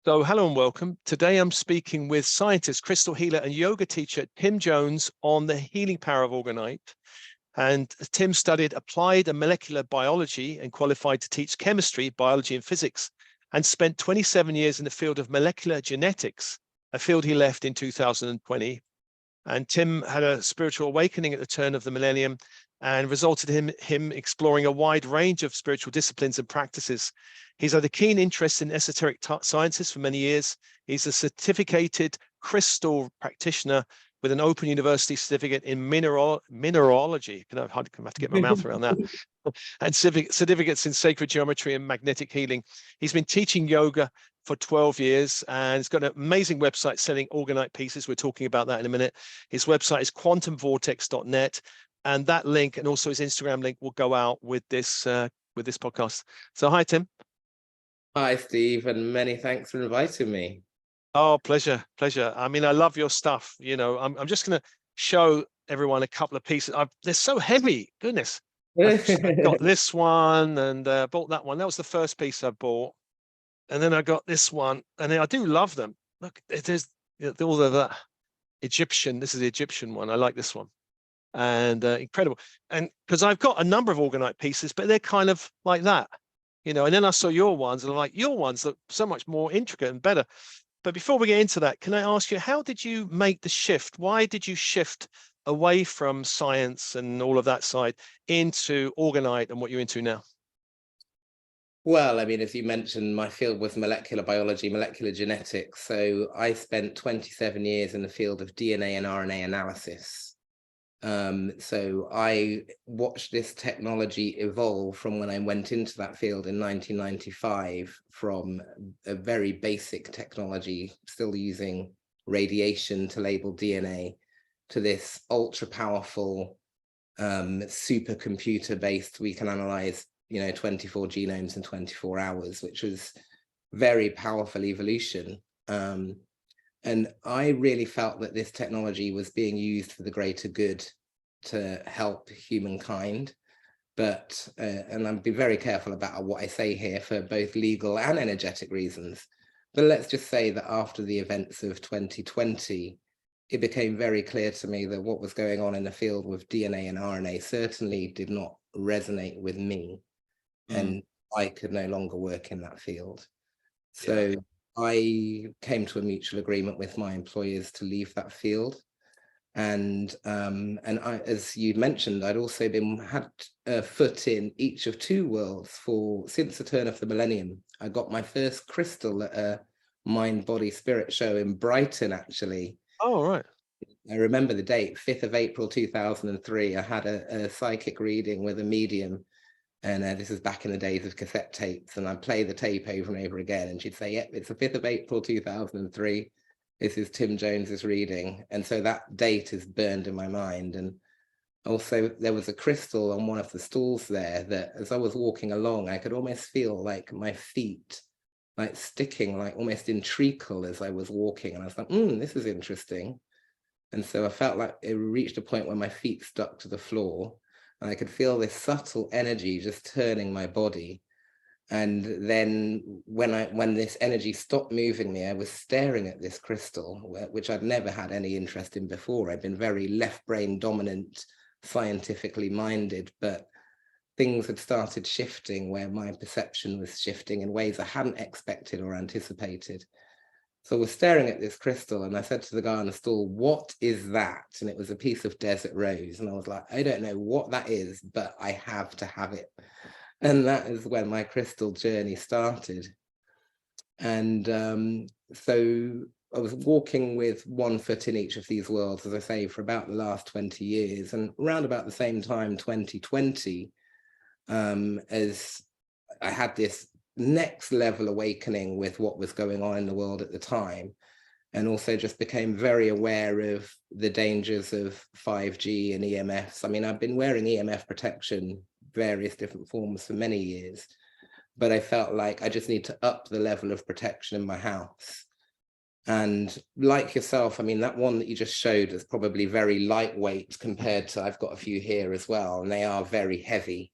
So hello and welcome. Today I'm speaking with scientist, crystal healer and yoga teacher Tim Jones on the healing power of Orgonite. And Tim studied applied and molecular biology and qualified to teach chemistry, biology and physics, and spent 27 years in the field of molecular genetics, a field he left in 2020. And Tim had a spiritual awakening at the turn of the millennium and resulted in him exploring a wide range of spiritual disciplines and practices. He's had a keen interest in esoteric sciences for many years. He's a certificated crystal practitioner with an Open University certificate in mineralogy. I have to get my mouth around that. And certificates in sacred geometry and magnetic healing. He's been teaching yoga for 12 years and he's got an amazing website selling Orgonite pieces. We're talking about that in a minute. His website is quantumvortex.net, and that link and also his Instagram link will go out with this podcast. So hi, Tim. Hi, Steve, and many thanks for inviting me. Oh, pleasure. I mean, I love your stuff. You know, I'm just going to show everyone a couple of pieces. They're so heavy. Goodness. I got this one and bought that one. That was the first piece I bought. And then I got this one, and I do love them. Look, there's all of that Egyptian. This is the Egyptian one. I like this one, and incredible. And because I've got a number of Orgonite pieces, but they're kind of like that, you know. And then I saw your ones, and I'm like, your ones look so much more intricate and better. But before we get into that, can I ask you, how did you make the shift? Why did you shift away from science and all of that side into Orgonite and what you're into now? Well, I mean, as you mentioned, my field was molecular biology, molecular genetics. So I spent 27 years in the field of DNA and RNA analysis. So I watched this technology evolve from when I went into that field in 1995, from a very basic technology, still using radiation to label DNA, to this ultra powerful supercomputer based, we can analyze 24 genomes in 24 hours, which was very powerful evolution. And I really felt that this technology was being used for the greater good to help humankind. But, and I'm being very careful about what I say here for both legal and energetic reasons. But let's just say that after the events of 2020, it became very clear to me that what was going on in the field with DNA and RNA certainly did not resonate with me. And I could no longer work in that field. So I came to a mutual agreement with my employers to leave that field. And I, as you mentioned, I'd also had a foot in each of two worlds since the turn of the millennium. I got my first crystal at a Mind Body Spirit show in Brighton, actually. Oh, right. I remember the date, 5th of April 2003. I had a psychic reading with a medium. And this is back in the days of cassette tapes, and I'd play the tape over and over again, and she'd say, yep, it's the 5th of April 2003. This is Tim Jones's reading. And so that date is burned in my mind. And also there was a crystal on one of the stalls there that as I was walking along, I could almost feel like my feet like sticking, like almost in treacle as I was walking. And I was like, this is interesting. And so I felt like it reached a point where my feet stuck to the floor. And I could feel this subtle energy just turning my body. And then when this energy stopped moving me, I was staring at this crystal, which I'd never had any interest in before. I'd been very left brain dominant, scientifically minded, but things had started shifting where my perception was shifting in ways I hadn't expected or anticipated. So I was staring at this crystal, and I said to the guy on the stall, what is that? And it was a piece of desert rose. And I was like, I don't know what that is, but I have to have it. And that is when my crystal journey started. And so I was walking with one foot in each of these worlds, as I say, for about the last 20 years. And around about the same time, 2020, as I had this next level awakening with what was going on in the world at the time, and also just became very aware of the dangers of 5G and EMFs. I mean, I've been wearing EMF protection, various different forms, for many years, but I felt like I just need to up the level of protection in my house. And like yourself, I mean, that one that you just showed is probably very lightweight compared to, I've got a few here as well, and they are very heavy,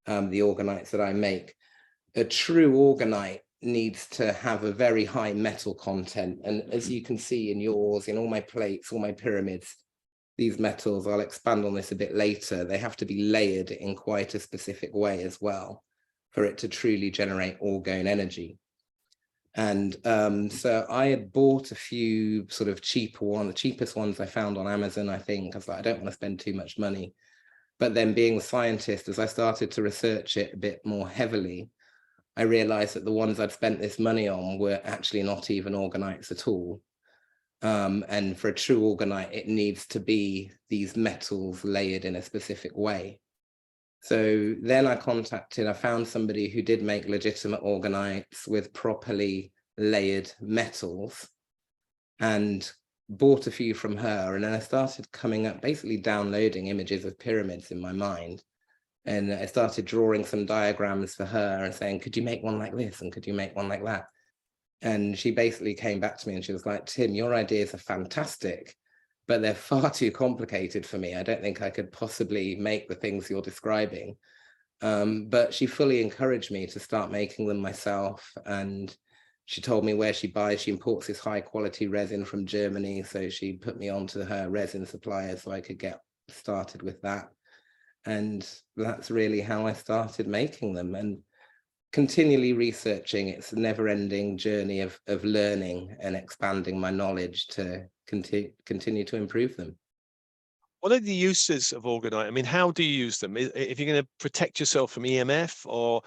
the Orgonites that I make. A true Orgonite needs to have a very high metal content. And as you can see in yours, in all my plates, all my pyramids, these metals, I'll expand on this a bit later, they have to be layered in quite a specific way as well for it to truly generate orgone energy. And so I had bought a few sort of cheaper ones, the cheapest ones I found on Amazon, I think. I was like, I don't want to spend too much money. But then being a scientist, as I started to research it a bit more heavily, I realized that the ones I'd spent this money on were actually not even orgonites at all. And for a true orgonite, it needs to be these metals layered in a specific way. So then I found somebody who did make legitimate orgonites with properly layered metals, and bought a few from her. And then I started coming up, basically downloading images of pyramids in my mind. And I started drawing some diagrams for her and saying, could you make one like this? And could you make one like that? And she basically came back to me and she was like, Tim, your ideas are fantastic, but they're far too complicated for me. I don't think I could possibly make the things you're describing. But she fully encouraged me to start making them myself. And she told me where she imports this high quality resin from Germany. So she put me onto her resin supplier so I could get started with that. And that's really how I started making them. And continually researching, it's a never-ending journey of learning and expanding my knowledge to continue to improve them. What are the uses of orgonite? I mean, how do you use them? If you're going to protect yourself from EMF or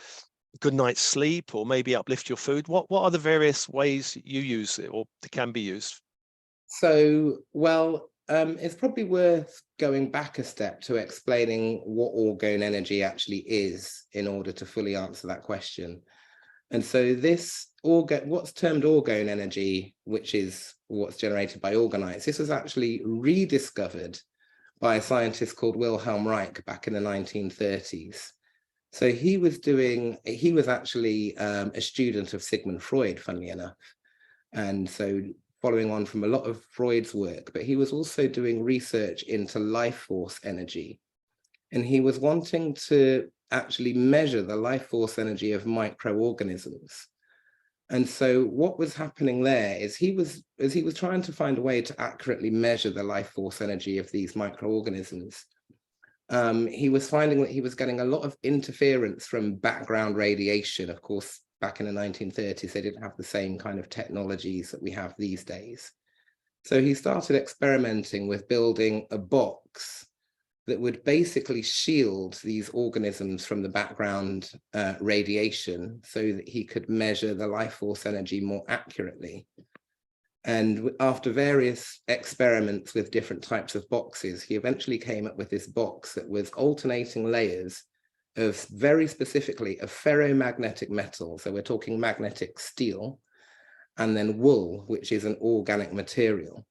good night's sleep, or maybe uplift your food, what are the various ways you use it or can be used? So, well, it's probably worth going back a step to explaining what orgone energy actually is in order to fully answer that question. And so this what's termed orgone energy, which is what's generated by orgonites, this was actually rediscovered by a scientist called Wilhelm Reich back in the 1930s. So he was actually a student of Sigmund Freud, funnily enough. And so following on from a lot of Freud's work, but he was also doing research into life force energy. And he was wanting to actually measure the life force energy of microorganisms. And so what was happening there is he was trying to find a way to accurately measure the life force energy of these microorganisms. He was finding that he was getting a lot of interference from background radiation. Of course, back in the 1930s, they didn't have the same kind of technologies that we have these days. So he started experimenting with building a box that would basically shield these organisms from the background radiation so that he could measure the life force energy more accurately. And after various experiments with different types of boxes, he eventually came up with this box that was alternating layers of very specifically a ferromagnetic metal. So we're talking magnetic steel, and then wool, which is an organic material.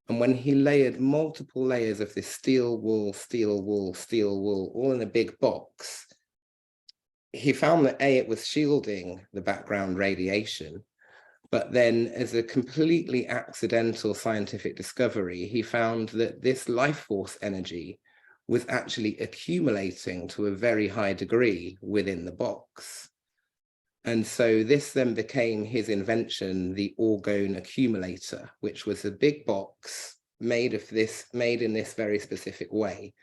And when he layered multiple layers of this steel, wool, steel, wool, steel, wool, all in a big box, he found that it was shielding the background radiation. But then as a completely accidental scientific discovery, he found that this life force energy was actually accumulating to a very high degree within the box. And so this then became his invention, the orgone accumulator, which was a big box made in this very specific way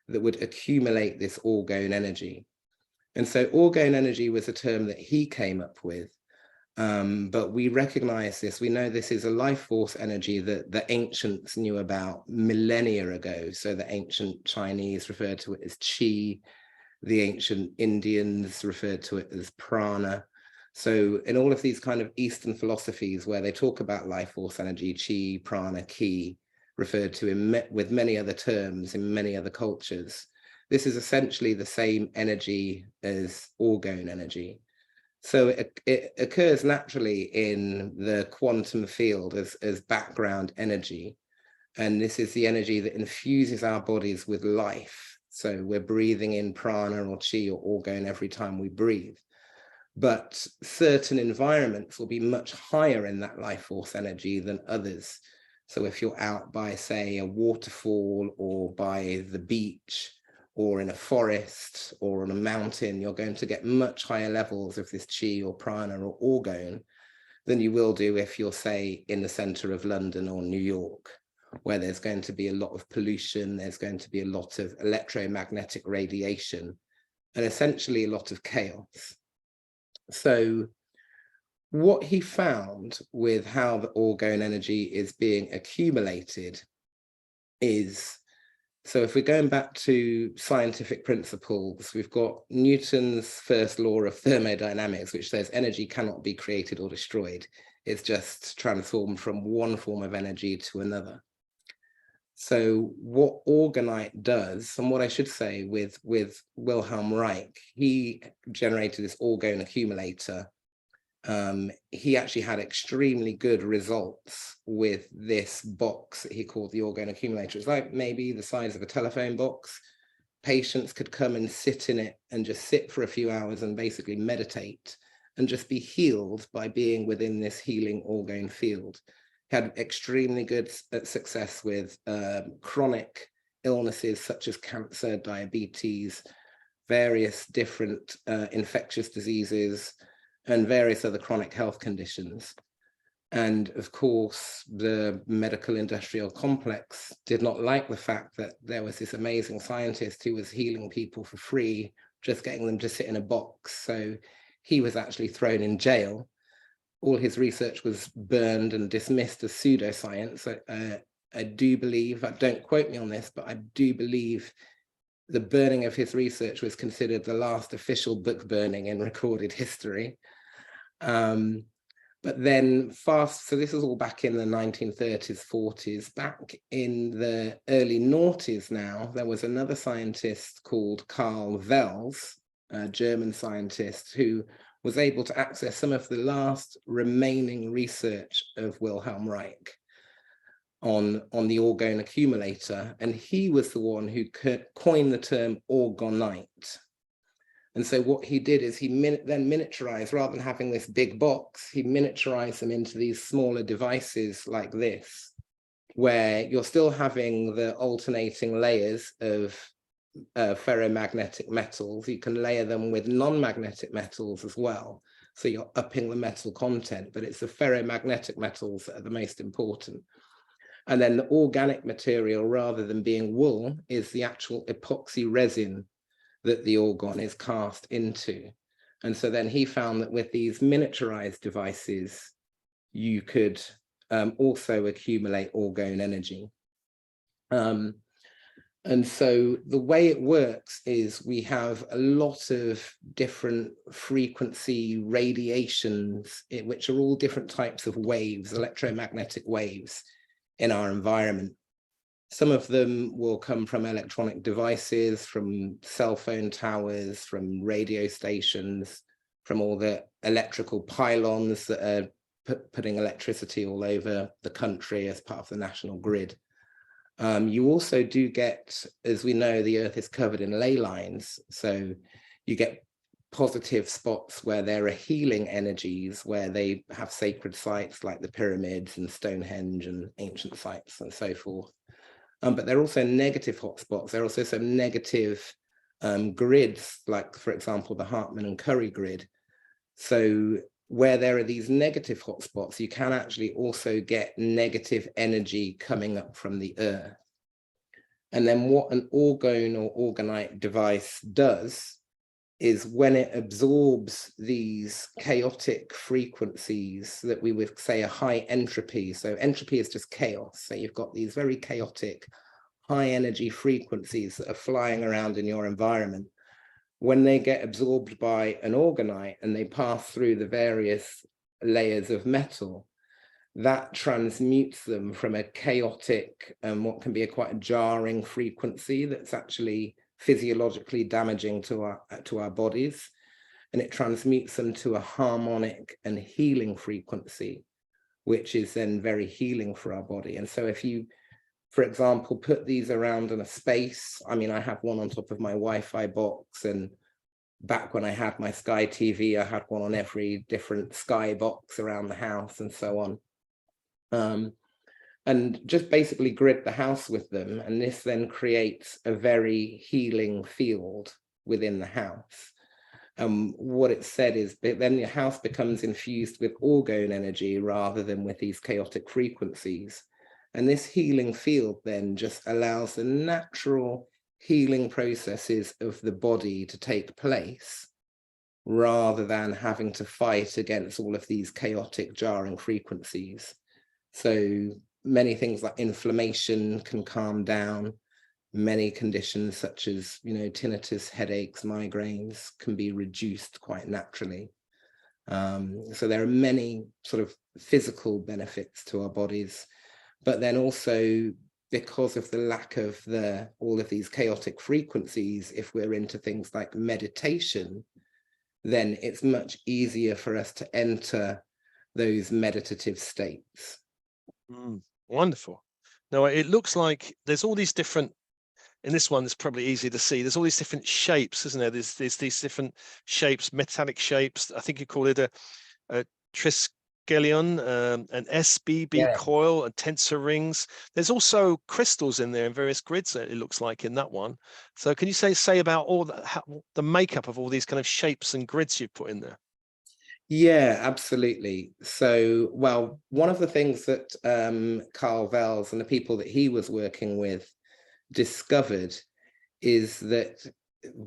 that would accumulate this orgone energy. And so orgone energy was a term that he came up with. But we recognize this, we know this is a life force energy that the ancients knew about millennia ago. So the ancient Chinese referred to it as qi, the ancient Indians referred to it as prana. So in all of these kind of Eastern philosophies where they talk about life force energy, qi, prana, ki, referred to with many other terms in many other cultures, this is essentially the same energy as orgone energy. So it occurs naturally in the quantum field as background energy. And this is the energy that infuses our bodies with life. So we're breathing in prana or chi or orgone every time we breathe. But certain environments will be much higher in that life force energy than others. So if you're out by, say, a waterfall or by the beach, or in a forest or on a mountain, you're going to get much higher levels of this chi or prana or orgone than you will do if you're, say, in the center of London or New York, where there's going to be a lot of pollution, there's going to be a lot of electromagnetic radiation, and essentially a lot of chaos. So what he found with how the orgone energy is being accumulated is, so if we're going back to scientific principles, we've got Newton's first law of thermodynamics, which says energy cannot be created or destroyed. It's just transformed from one form of energy to another. So what orgonite does, and what I should say with Wilhelm Reich, he generated this orgone accumulator. He actually had extremely good results with this box that he called the orgone accumulator. It's like maybe the size of a telephone box. Patients could come and sit in it and just sit for a few hours and basically meditate and just be healed by being within this healing orgone field. Had extremely good success with chronic illnesses such as cancer, diabetes, various different infectious diseases, and various other chronic health conditions. And of course, the medical industrial complex did not like the fact that there was this amazing scientist who was healing people for free, just getting them to sit in a box. So he was actually thrown in jail. All his research was burned and dismissed as pseudoscience. I do believe, don't quote me on this, but I do believe the burning of his research was considered the last official book burning in recorded history. But then so this is all back in the 1930s, 40s. Back in the early noughties now, there was another scientist called Carl Wells, a German scientist, who was able to access some of the last remaining research of Wilhelm Reich on the orgone accumulator. And he was the one who coined the term orgonite. And so what he did is he then miniaturized, rather than having this big box, he miniaturized them into these smaller devices like this, where you're still having the alternating layers of ferromagnetic metals. You can layer them with non-magnetic metals as well. So you're upping the metal content, but it's the ferromagnetic metals that are the most important. And then the organic material, rather than being wool, is the actual epoxy resin that the orgone is cast into. And so then he found that with these miniaturized devices, you could also accumulate orgone energy. And so the way it works is we have a lot of different frequency radiations, which are all different types of waves, electromagnetic waves in our environment. Some of them will come from electronic devices, from cell phone towers, from radio stations, from all the electrical pylons that are putting electricity all over the country as part of the national grid. You also do get, as we know, the Earth is covered in ley lines. So you get positive spots where there are healing energies, where they have sacred sites like the pyramids and Stonehenge and ancient sites and so forth. But there are also negative hotspots. There are also some negative grids, like, for example, the Hartmann and Curry grid. So where there are these negative hotspots, you can actually also get negative energy coming up from the earth. And then what an orgone or orgonite device does is, when it absorbs these chaotic frequencies that we would say are high entropy. So entropy is just chaos. So you've got these very chaotic, high energy frequencies that are flying around in your environment. When they get absorbed by an orgonite and they pass through the various layers of metal, that transmutes them from a chaotic and what can be quite a jarring frequency that's actually physiologically damaging to our bodies, and it transmutes them to a harmonic and healing frequency, which is then very healing for our body. And so if you, for example, put these around in a space, I mean, I have one on top of my Wi-Fi box, and back when I had my Sky TV, I had one on every different Sky box around the house and so on. and just basically grid the house with them. And this then creates a very healing field within the house. What it said is that then your house becomes infused with orgone energy rather than with these chaotic frequencies. And this healing field then just allows the natural healing processes of the body to take place, rather than having to fight against all of these chaotic, jarring frequencies. So many things like inflammation can calm down. Many conditions such as, tinnitus, headaches, migraines can be reduced quite naturally. So there are many sort of physical benefits to our bodies, but then also because of the lack of all of these chaotic frequencies, if we're into things like meditation, then it's much easier for us to enter those meditative states. Wonderful. Now, it looks like there's all these different, in this one, it's probably easy to see, there's all these different shapes, isn't there? There's these different shapes, metallic shapes. I think you call it a triskelion, an SBB coil, and tensor rings. There's also crystals in there in various grids, it looks like, in that one. So can you say about all the makeup of all these kind of shapes and grids you've put in there? Yeah, absolutely. So, well, one of the things that Carl Wells and the people that he was working with discovered is that,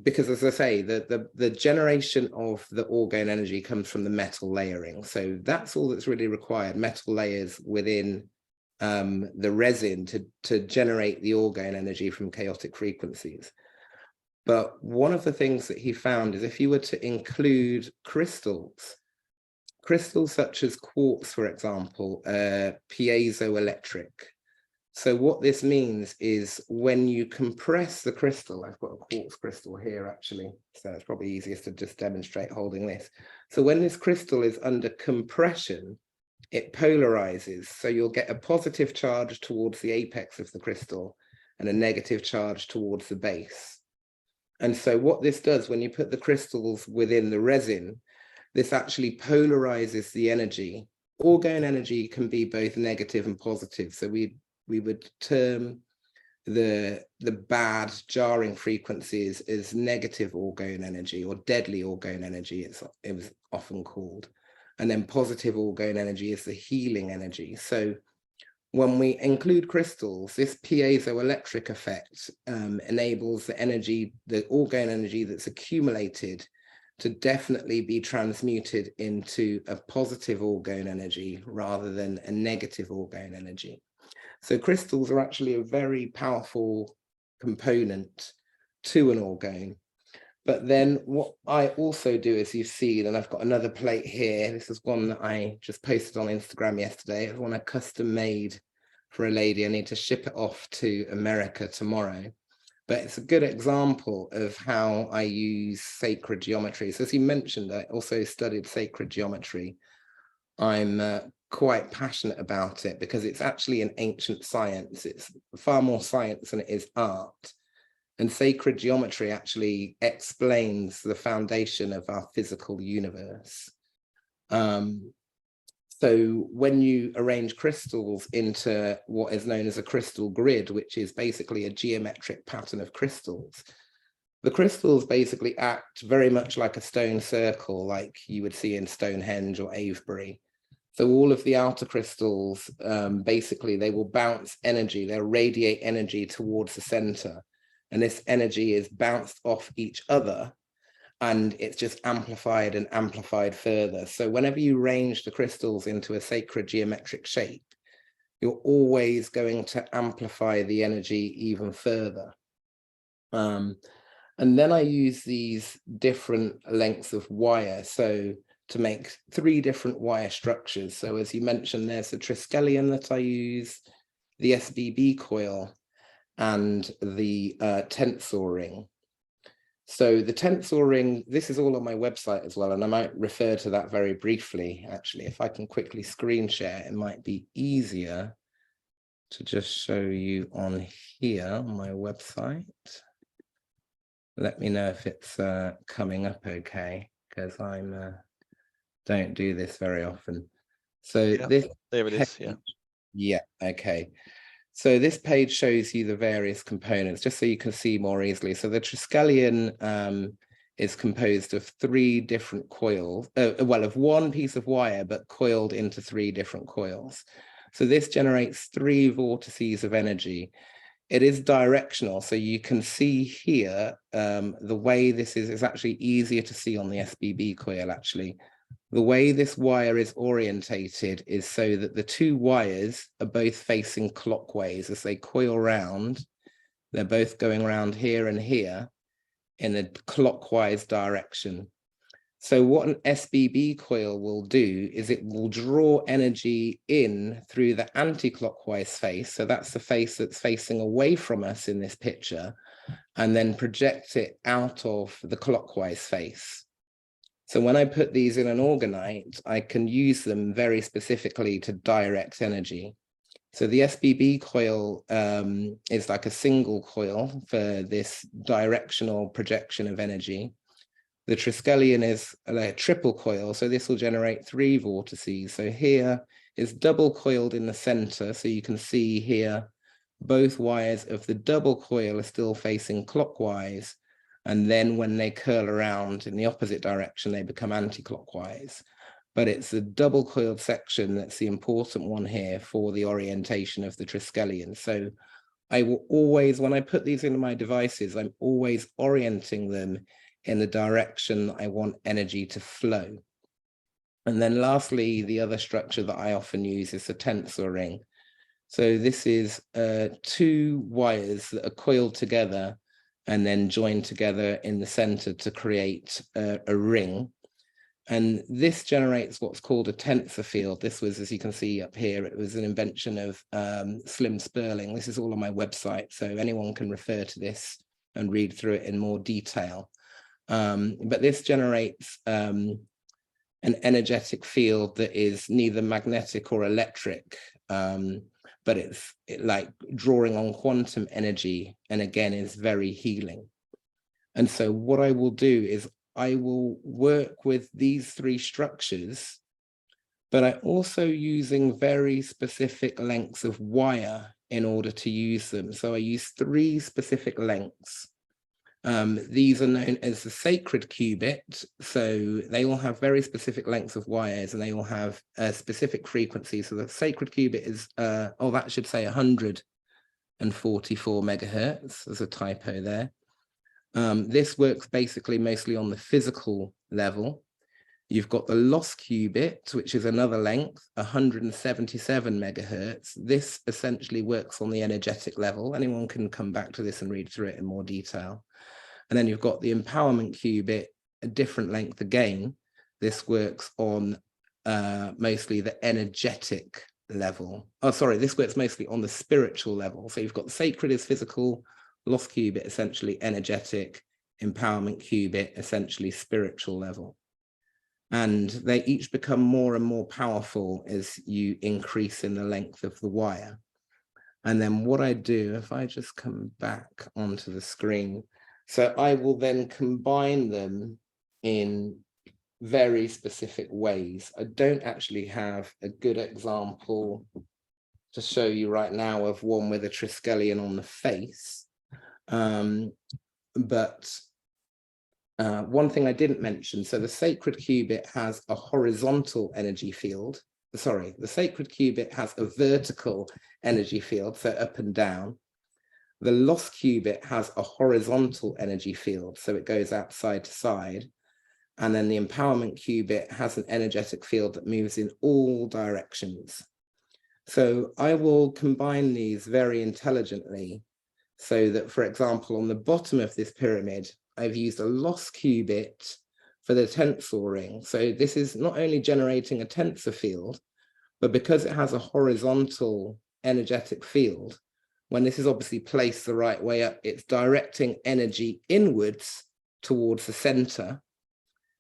because as I say, the generation of the orgone energy comes from the metal layering. So that's all that's really required, metal layers within the resin to generate the orgone energy from chaotic frequencies. But one of the things that he found is if you were to include crystals such as quartz, for example, piezoelectric. So what this means is when you compress the crystal, I've got a quartz crystal here actually, so it's probably easiest to just demonstrate holding this. So when this crystal is under compression, it polarizes. So you'll get a positive charge towards the apex of the crystal and a negative charge towards the base. And so what this does when you put the crystals within the resin, this actually polarizes the energy. Orgone energy can be both negative and positive. So we would term the bad jarring frequencies as negative orgone energy, or deadly orgone energy, it was often called. And then positive orgone energy is the healing energy. So when we include crystals, this piezoelectric effect enables the energy, the orgone energy that's accumulated, to definitely be transmuted into a positive orgone energy rather than a negative orgone energy. So crystals are actually a very powerful component to an orgone. But then what I also do, as you've seen, and I've got another plate here, this is one that I just posted on Instagram yesterday. It's one I custom made for a lady. I need to ship it off to America tomorrow. But it's a good example of how I use sacred geometry. So as you mentioned, I also studied sacred geometry. I'm quite passionate about it because it's actually an ancient science. It's far more science than it is art. And sacred geometry actually explains the foundation of our physical universe. So when you arrange crystals into what is known as a crystal grid, which is basically a geometric pattern of crystals, the crystals basically act very much like a stone circle, like you would see in Stonehenge or Avebury. So all of the outer crystals, basically, they will bounce energy, they'll radiate energy towards the center. And this energy is bounced off each other, and it's just amplified and amplified further. So whenever you arrange the crystals into a sacred geometric shape, you're always going to amplify the energy even further. And then I use these different lengths of wire, so to make 3 different wire structures. So as you mentioned, there's the triskelion that I use, the SBB coil, and the tensor ring. So the tensor ring, this is all on my website as well, and I might refer to that very briefly, actually. If I can quickly screen share, it might be easier to just show you on here on my website. Let me know if it's coming up okay, because I'm don't do this very often. So yeah, there it is. Yeah, Yeah, okay. So this page shows you the various components, just so you can see more easily. So the Triskelion is composed of 3 different coils, of one piece of wire, but coiled into 3 different coils. So this generates 3 vortices of energy. It is directional, so you can see here the way this is actually easier to see on the SBB coil, actually. The way this wire is orientated is so that the 2 wires are both facing clockwise as they coil round. They're both going around here and here in a clockwise direction. So what an SBB coil will do is it will draw energy in through the anti-clockwise face. So that's the face that's facing away from us in this picture, and then project it out of the clockwise face. So when I put these in an orgonite, I can use them very specifically to direct energy. So the SBB coil is like a single coil for this directional projection of energy. The Triskelion is a triple coil, so this will generate 3 vortices. So here is double coiled in the center, so you can see here both wires of the double coil are still facing clockwise, and then when they curl around in the opposite direction, they become anti-clockwise. But it's the double coiled section that's the important one here for the orientation of the Triskelion. So I will always, when I put these into my devices, I'm always orienting them in the direction I want energy to flow. And then lastly, the other structure that I often use is the tensor ring. So this is 2 wires that are coiled together and then joined together in the center to create a ring. And this generates what's called a tensor field. This was, as you can see up here, it was an invention of Slim Sperling. This is all on my website, so anyone can refer to this and read through it in more detail. But this generates an energetic field that is neither magnetic or electric, but it's like drawing on quantum energy, and again is very healing. And so what I will do is I will work with these 3 structures, but I'm also using very specific lengths of wire in order to use them. So I use 3 specific lengths. These are known as the sacred cubit. So they all have very specific lengths of wires, and they all have a specific frequency. So the sacred cubit is, that should say 144 megahertz. There's a typo there. This works basically mostly on the physical level. You've got the lost qubit, which is another length, 177 megahertz. This essentially works on the energetic level. Anyone can come back to this and read through it in more detail. And then you've got the empowerment qubit, a different length again. This works on mostly the energetic level. Oh, sorry, this works mostly on the spiritual level. So you've got the sacred is physical, lost qubit essentially energetic, empowerment qubit essentially spiritual level. And they each become more and more powerful as you increase in the length of the wire. And then what I do, if I just come back onto the screen, so I will then combine them in very specific ways. I don't actually have a good example to show you right now of one with a Triskelion on the face. But one thing I didn't mention, so the sacred qubit has a horizontal energy field. Sorry, the sacred qubit has a vertical energy field, so up and down. The lost qubit has a horizontal energy field, so it goes out side to side. And then the empowerment qubit has an energetic field that moves in all directions. So I will combine these very intelligently so that, for example, on the bottom of this pyramid, I've used a lost qubit for the tensor ring. So this is not only generating a tensor field, but because it has a horizontal energetic field, when this is obviously placed the right way up, it's directing energy inwards towards the center.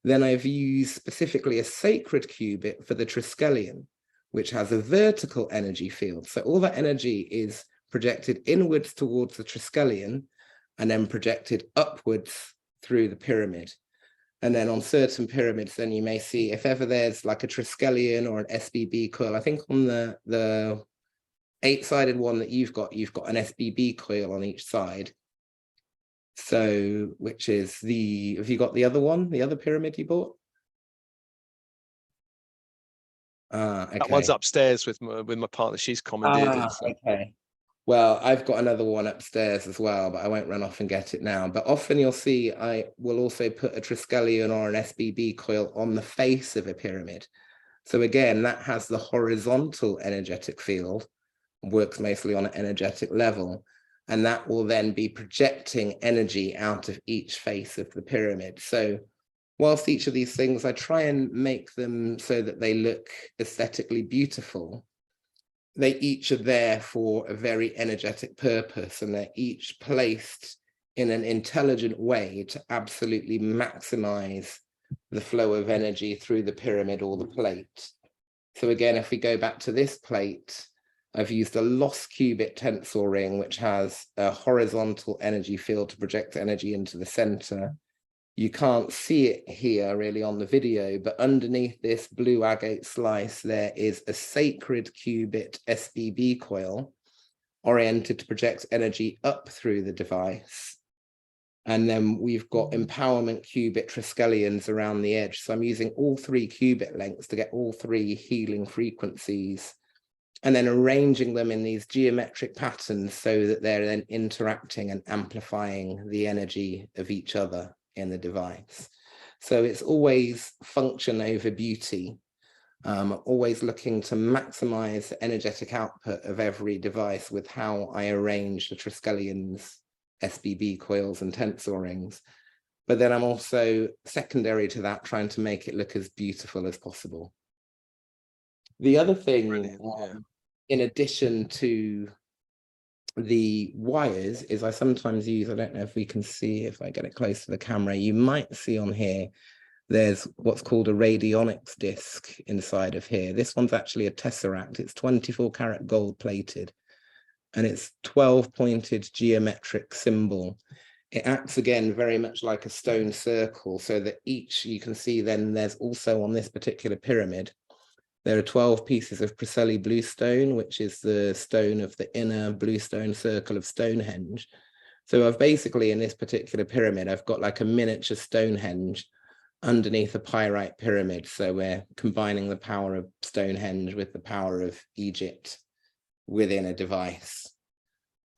Then I've used specifically a sacred qubit for the Triskelion, which has a vertical energy field. So all that energy is projected inwards towards the Triskelion and then projected upwards through the pyramid. And then on certain pyramids, then you may see if ever there's like a Triskelion or an SBB coil, I think on the 8-sided one that you've got an SBB coil on each side. So, which is have you got the other one, the other pyramid you bought? Okay. That one's upstairs with my partner. She's commandeered it. So. Okay. Well, I've got another one upstairs as well, but I won't run off and get it now. But often you'll see I will also put a Triskelion or an SBB coil on the face of a pyramid. So again, that has the horizontal energetic field, works mostly on an energetic level, and that will then be projecting energy out of each face of the pyramid. So whilst each of these things, I try and make them so that they look aesthetically beautiful, they each are there for a very energetic purpose, and they're each placed in an intelligent way to absolutely maximize the flow of energy through the pyramid or the plate. So again, if we go back to this plate, I've used a lost qubit tensor ring, which has a horizontal energy field to project energy into the center. You can't see it here really on the video, but underneath this blue agate slice, there is a sacred qubit SBB coil oriented to project energy up through the device. And then we've got empowerment qubit Triskelions around the edge. So I'm using all 3 qubit lengths to get all 3 healing frequencies, and then arranging them in these geometric patterns so that they're then interacting and amplifying the energy of each other in the device. So it's always function over beauty, always looking to maximize the energetic output of every device with how I arrange the Triskelions, SBB coils and tensor rings. But then I'm also, secondary to that, trying to make it look as beautiful as possible. The other thing, in addition to the wires, is I sometimes use, I don't know if we can see, if I get it close to the camera, you might see on here, there's what's called a radionics disc inside of here. This one's actually a tesseract. It's 24 karat gold plated, and it's 12-pointed geometric symbol. It acts again very much like a stone circle, so that each, you can see then there's also on this particular pyramid, there are 12 pieces of Preseli bluestone, which is the stone of the inner bluestone circle of Stonehenge. So I've basically, in this particular pyramid, I've got like a miniature Stonehenge underneath a pyrite pyramid. So we're combining the power of Stonehenge with the power of Egypt within a device.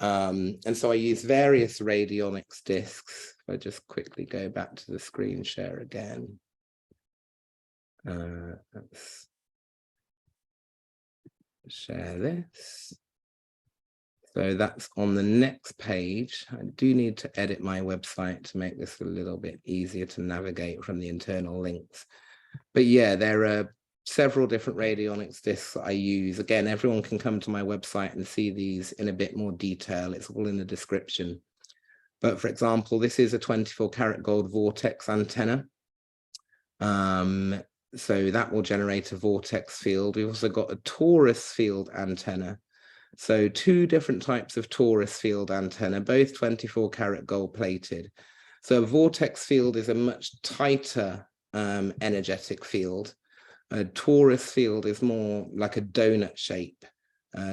And so I use various radionics discs. If I just quickly go back to the screen share again. Let's share this. So that's on the next page. I do need to edit my website to make this a little bit easier to navigate from the internal links. But yeah, there are several different radionics discs that I use. Again, everyone can come to my website and see these in a bit more detail. It's all in the description. But for example, this is a 24 karat gold vortex antenna. So that will generate a vortex field. We've also got a torus field antenna. So 2 different types of torus field antenna, both 24 karat gold plated. So a vortex field is a much tighter energetic field. A torus field is more like a donut shape,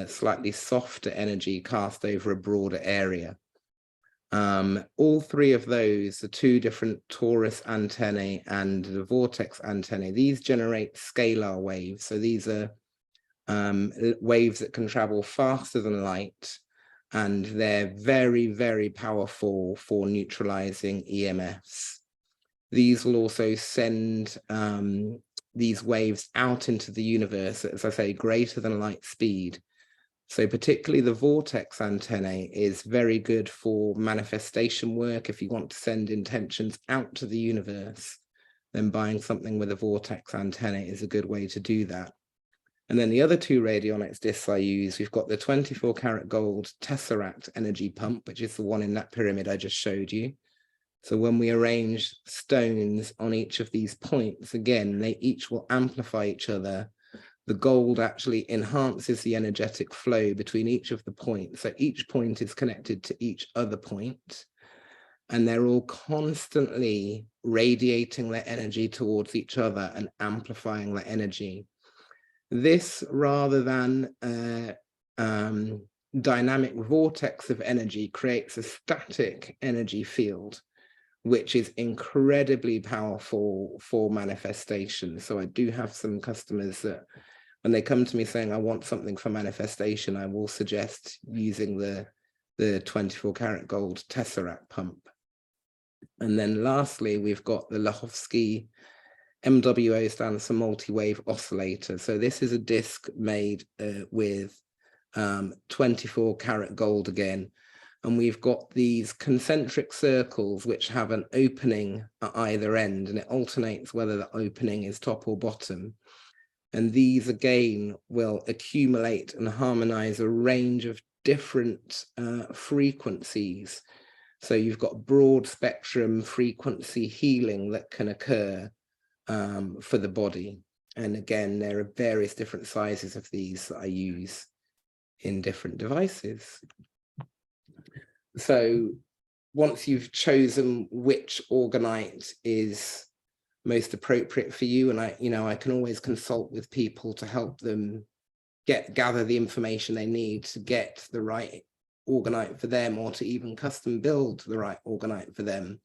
slightly softer energy cast over a broader area. All 3 of those, the 2 different torus antennae and the vortex antennae, these generate scalar waves. So these are waves that can travel faster than light, and they're very, very powerful for neutralizing EMFs. These will also send these waves out into the universe, as I say, greater than light speed. So particularly the vortex antennae is very good for manifestation work. If you want to send intentions out to the universe, then buying something with a vortex antennae is a good way to do that. And then the other 2 radionics discs I use, we've got the 24 karat gold tesseract energy pump, which is the one in that pyramid I just showed you. So when we arrange stones on each of these points, again, they each will amplify each other. The gold actually enhances the energetic flow between each of the points. So each point is connected to each other point, and they're all constantly radiating their energy towards each other and amplifying their energy. This, rather than dynamic vortex of energy creates a static energy field, which is incredibly powerful for manifestation. So I do have some customers that when they come to me saying, I want something for manifestation, I will suggest using the 24 karat gold Tesseract pump. And then lastly, we've got the Lachowski MWO, stands for multi-wave oscillator. So this is a disc made with 24 karat gold again. And we've got these concentric circles which have an opening at either end, and it alternates whether the opening is top or bottom. And these again will accumulate and harmonize a range of different frequencies. So you've got broad spectrum frequency healing that can occur for the body. And again, there are various different sizes of these that I use in different devices. So once you've chosen which orgonite is most appropriate for you, and I can always consult with people to help them gather the information they need to get the right orgonite for them, or to even custom build the right orgonite for them.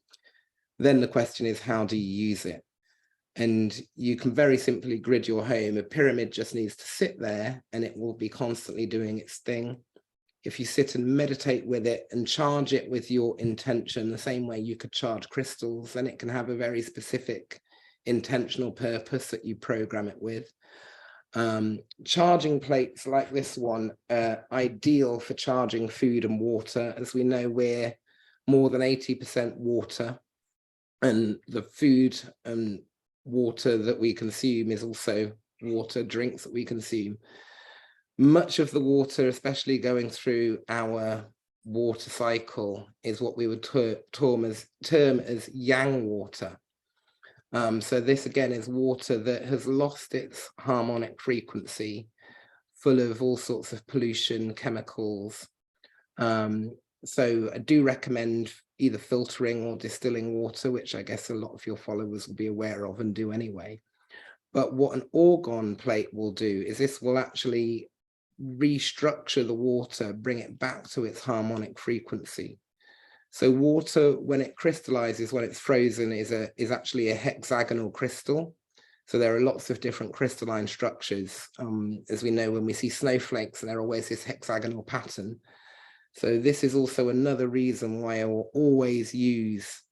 Then the question is, how do you use it? And you can very simply grid your home. A pyramid just needs to sit there and it will be constantly doing its thing. If you sit and meditate with it and charge it with your intention, the same way you could charge crystals, then it can have a very specific intentional purpose that you program it with. Charging plates like this one are ideal for charging food and water. As we know, we're more than 80% water, and the food and water that we consume is also water, drinks that we consume. Much of the water, especially going through our water cycle, is what we would term as yang water. So this again is water that has lost its harmonic frequency, full of all sorts of pollution, chemicals. So I do recommend either filtering or distilling water, which I guess a lot of your followers will be aware of and do anyway. But what an orgone plate will do is this will actually restructure the water, bring it back to its harmonic frequency. So water, when it crystallizes, when it's frozen, is actually a hexagonal crystal. So there are lots of different crystalline structures. As we know, when we see snowflakes, they're always this hexagonal pattern. So this is also another reason why I will always use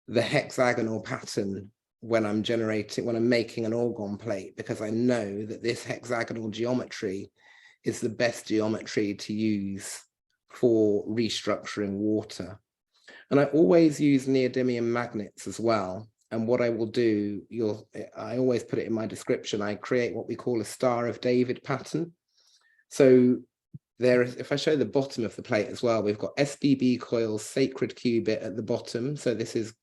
the hexagonal pattern when I'm making an orgone plate, because I know that this hexagonal geometry is the best geometry to use for restructuring water. And I always use neodymium magnets as well. And what I will do, I always put it in my description, I create what we call a Star of David pattern. So if I show the bottom of the plate as well, we've got SBB coils, sacred qubit at the bottom. So this is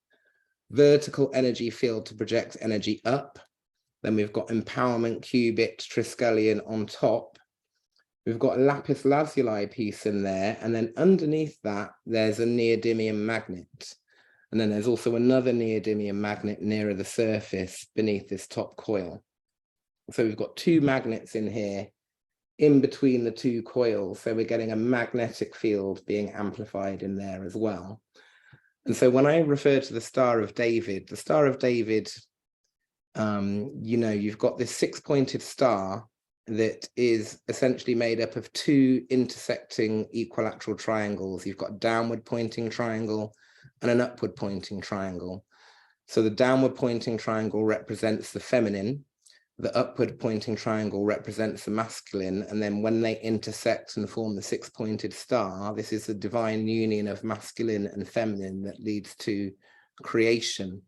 vertical energy field to project energy up. Then we've got empowerment qubit Triskelion on top. We've got a lapis lazuli piece in there, and then underneath that, there's a neodymium magnet. And then there's also another neodymium magnet nearer the surface beneath this top coil. So we've got two magnets in here, in between the two coils. So we're getting a magnetic field being amplified in there as well. And so when I refer to the Star of David, you've got this six-pointed star that is essentially made up of two intersecting equilateral triangles. You've got a downward pointing triangle and an upward pointing triangle. So the downward pointing triangle represents the feminine, the upward pointing triangle represents the masculine, and then when they intersect and form the six-pointed star, this is the divine union of masculine and feminine that leads to creation.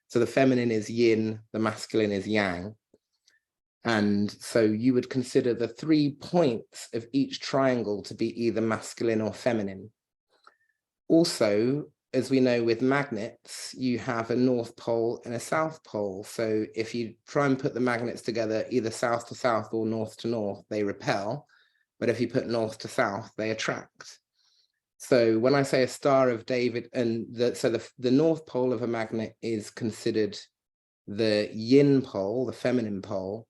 So the feminine is yin, the masculine is yang. And so you would consider the 3 points of each triangle to be either masculine or feminine. Also, as we know with magnets, you have a north pole and a south pole. So if you try and put the magnets together, either south to south or north to north, they repel. But if you put north to south, they attract. So when I say a Star of David, and the north pole of a magnet is considered the yin pole, the feminine pole,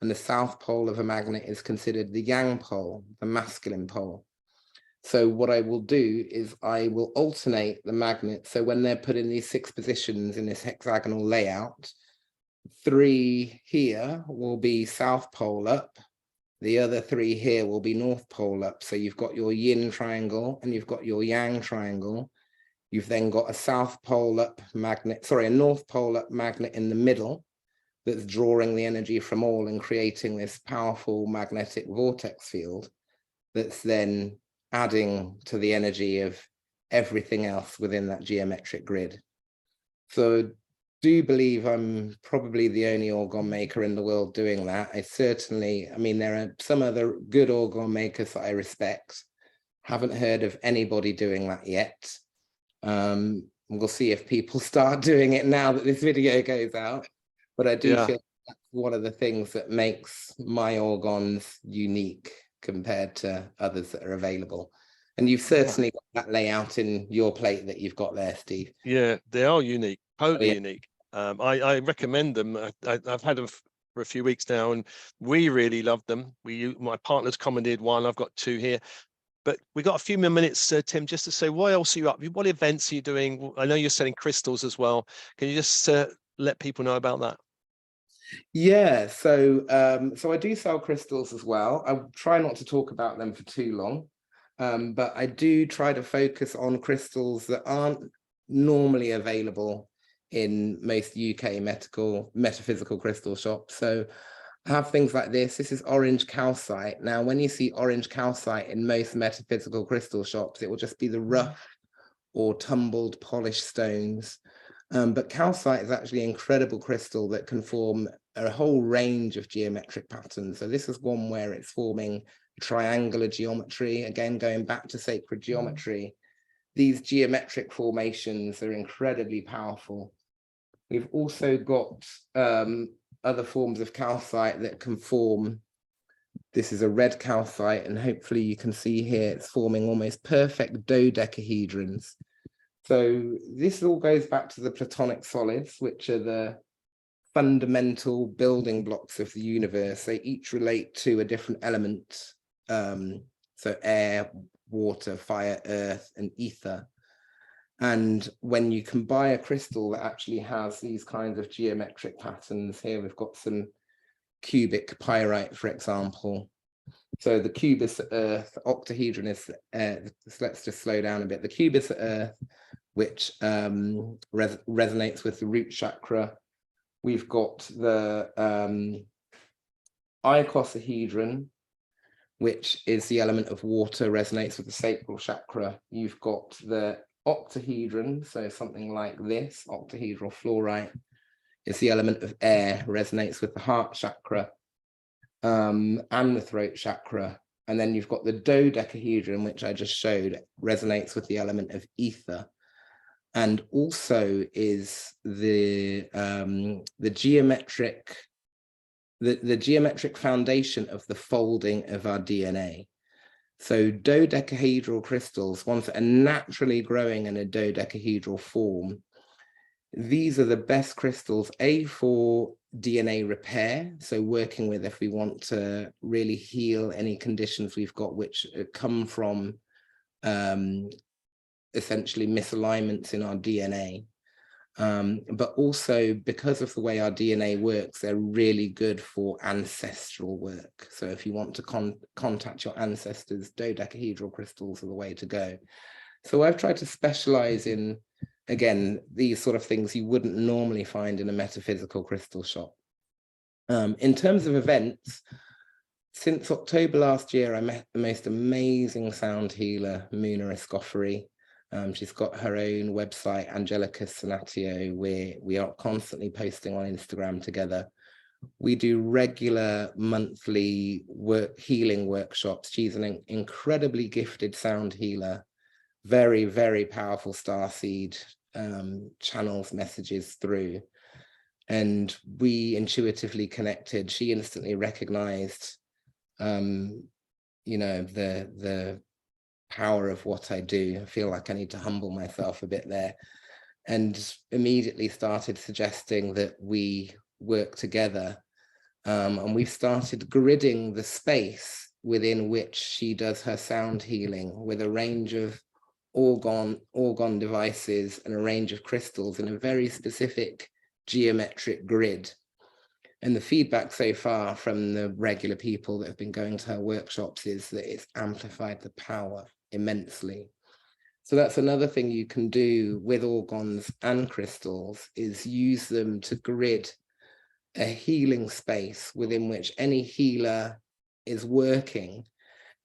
and the south pole of a magnet is considered the yang pole, the masculine pole. So what I will do is I will alternate the magnets. So when they're put in these 6 positions in this hexagonal layout, 3 here will be south pole up. The other 3 here will be north pole up. So you've got your yin triangle and you've got your yang triangle. You've then got a south pole up magnet, sorry, a north pole up magnet in the middle that's drawing the energy from all and creating this powerful magnetic vortex field that's then adding to the energy of everything else within that geometric grid. So do believe I'm probably the only orgone maker in the world doing that. I mean, there are some other good orgone makers that I respect. Haven't heard of anybody doing that yet. We'll see if people start doing it now that this video goes out. But I do feel that's one of the things that makes my orgons unique compared to others that are available. And you've certainly got that layout in your plate that you've got there, Steve. Yeah, they are unique, totally unique. I recommend them. I've had them for a few weeks now, and we really love them. My partner's commandeered one. I've got 2 here. But we got a few more minutes, Tim, just to say, what else are you up? What events are you doing? I know you're selling crystals as well. Can you just let people know about that? Yeah, so I do sell crystals as well. I try not to talk about them for too long, but I do try to focus on crystals that aren't normally available in most UK metaphysical crystal shops. So I have things like this. This is orange calcite. Now, when you see orange calcite in most metaphysical crystal shops, it will just be the rough or tumbled polished stones. But calcite is actually an incredible crystal that can form a whole range of geometric patterns. So this is one where it's forming triangular geometry, again, going back to sacred geometry. These geometric formations are incredibly powerful. We've also got other forms of calcite that can form. This is a red calcite, and hopefully you can see here it's forming almost perfect dodecahedrons. So this all goes back to the Platonic solids, which are the fundamental building blocks of the universe. They each relate to a different element. So air, water, fire, earth, and ether. And when you can buy a crystal that actually has these kinds of geometric patterns, here we've got some cubic pyrite, for example. So the cubis at Earth, octahedron is, let's just slow down a bit. The cubis at Earth, which resonates with the root chakra. We've got the icosahedron, which is the element of water, resonates with the sacral chakra. You've got the octahedron, so something like this, octahedral fluorite, is the element of air, resonates with the heart chakra and the throat chakra. And then you've got the dodecahedron, which I just showed, resonates with the element of ether, and also is the geometric foundation of the folding of our DNA. So dodecahedral crystals, ones that are naturally growing in a dodecahedral form, these are the best crystals, for DNA repair. So working with, if we want to really heal any conditions we've got, which come from essentially misalignments in our DNA. But also because of the way our DNA works, they're really good for ancestral work. So if you want to contact your ancestors, dodecahedral crystals are the way to go. So I've tried to specialize in, again, these sort of things you wouldn't normally find in a metaphysical crystal shop. In terms of events, since October last year, I met the most amazing sound healer, Muna Escoffery. She's got her own website, Angelica Sonatio, where we are constantly posting on Instagram together. We do regular monthly healing workshops. She's an incredibly gifted sound healer, very, very powerful starseed, channels messages through. And we intuitively connected. She instantly recognized, you know, the power of what I do. I feel like I need to humble myself a bit there, and immediately started suggesting that we work together. And we've started gridding the space within which she does her sound healing with a range of orgon devices and a range of crystals in a very specific geometric grid. And the feedback so far from the regular people that have been going to her workshops is that it's amplified the power immensely. So that's another thing you can do with orgons and crystals, is use them to grid a healing space within which any healer is working,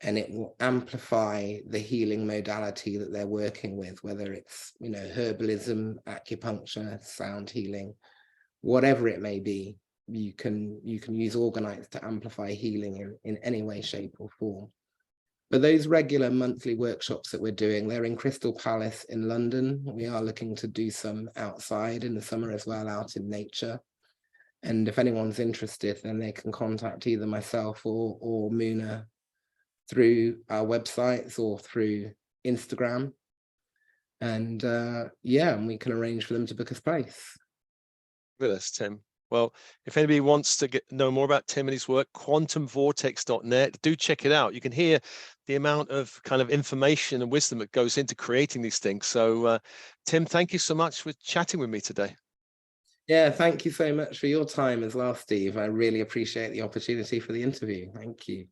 and it will amplify the healing modality that they're working with, whether it's, you know, herbalism, acupuncture, sound healing, whatever it may be. You can use orgonites to amplify healing in any way, shape or form. But those regular monthly workshops that we're doing, they're in Crystal Palace in London. We are looking to do some outside in the summer as well, out in nature. And if anyone's interested, then they can contact either myself or Muna through our websites or through Instagram. And yeah, and we can arrange for them to book a space. Fabulous, Tim. Well, if anybody wants to know more about Tim and his work, quantumvortex.net, do check it out. You can hear the amount of kind of information and wisdom that goes into creating these things. So, Tim, thank you so much for chatting with me today. Yeah, thank you so much for your time as well, Steve. I really appreciate the opportunity for the interview. Thank you.